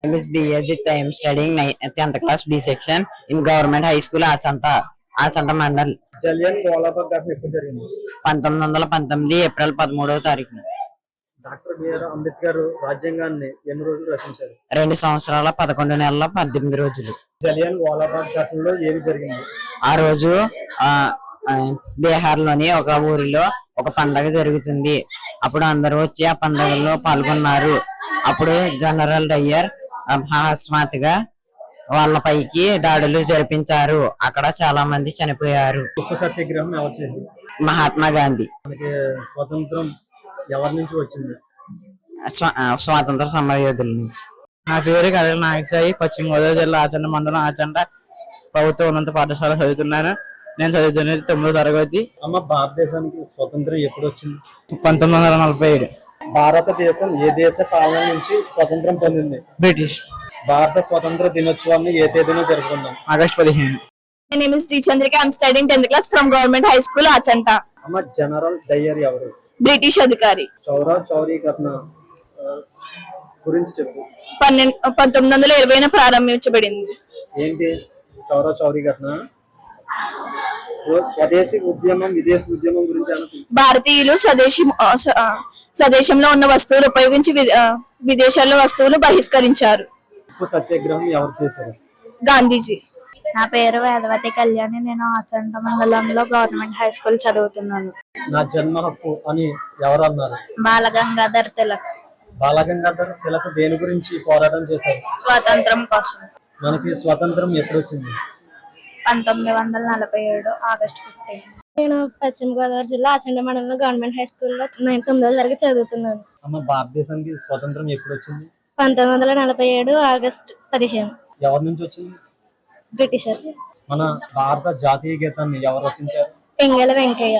name is Bijit. I am studying 10th class B section in Government High School Achanta Mandal. Jallian Walabagh ఘటన ఎప్పుడు జరిగింది? 1919 April 13వ తారీఖున. Doctor BR Ambedkar రాజ్యాంగాన్ని ఎన్ని రోజులు రచించారు? 2 సంవత్సరాల 11 నెలల 18 రోజులు. జలియన్ వాలాబాగ్ ఘటనలో ఏమి జరిగింది? ఆ రోజు బీహార్ లోని ఒక ఊరిలో ఒక పండగ జరుగుతుంది. అప్పుడు అందరూ వచ్చి ఆ పండగలో పాల్గొన్నారు. అప్పుడు జనరల్ డయ్యర్ అకస్మాత్తుగా వాళ్ళ పైకి దాడులు జరిపించారు. అక్కడ చాలా మంది చనిపోయారు. ఉప్పు సత్యాగ్రహం ఎవరు చేసింది? మహాత్మా గాంధీ. మనకి స్వతంత్రం ఎవరి నుంచి వచ్చింది? స్వాతంత్ర సమరయోధుల నుంచి. నా పేరు కడల నాయక్ సాయి, పశ్చిమ గోదావరి జిల్లా ఆచంట మండలం ఆచంట ప్రభుత్వ ఉన్నత పాఠశాల చదువుతున్నాను. నేను చదువుతున్నది 9వ తరగతి. అమ్మ, భారతదేశానికి స్వతంత్రం ఎప్పుడు వచ్చింది? 1947. భారతదేశం ఏ దేశ పాలన నుంచి స్వతంత్రం పొందింది? బ్రిటిష్. భారత స్వతంత్ర దినోత్సవాన్ని ఏ తేదీన జరుపుకుందాం? August 15. My name is D. Chandrika. I'm studying 10th class from Government High School, Achanta. అమ్మ, జనరల్ డయ్యర్ ఎవరు? British అధికారి. చౌరా చౌరీ ఘటన గురించి చెప్పు. 1920 ప్రారంభించబడింది. ఏంటి చౌరా చౌరీ ఘటన? స్వదేశీ ఉద్యమం, విదేశీ ఉద్యమం గురించి అనుకుంటున్నాను. భారతీయులు స్వదేశంలో ఉన్న వస్తువులు ఉపయోగించి విదేశాల్లో వస్తువులు బహిష్కరించారు. ఉప్పు సత్యాగ్రహం ఎవరు చేశారు? గాంధీజీ. నా పేరు వేదవతి కళ్యాణి. నేను ఆచంట మండలంలో గవర్నమెంట్ హై స్కూల్ చదువుతున్నాను. నా జన్మ హక్కు అని ఎవరు అన్నారు? బాలగంగాధర్ తిలక్. బాలగంగాధర్ తిలక్ దేని గురించి పోరాటం చేశారు? స్వాతంత్రం కోసం. మనకి స్వాతంత్రం ఎప్పుడు వచ్చింది? 1947 ఆగస్టు 15. నేను పశ్చిమ గోదావరి జిల్లా ఆచంట మండలంలో గవర్నమెంట్ హై స్కూల్లో 9వ తరగతి చదువుతున్నాను. అమ్మ, భారతదేశానికి స్వాతంత్రం ఎప్పుడు వచ్చింది? 1947 ఆగస్టు 15. ఎవరి నుంచి వచ్చింది? బ్రిటిషర్స్. మన భారత జాతీయ గీతాన్ని ఎవరు రచించారు? పింగళ వెంకయ్య.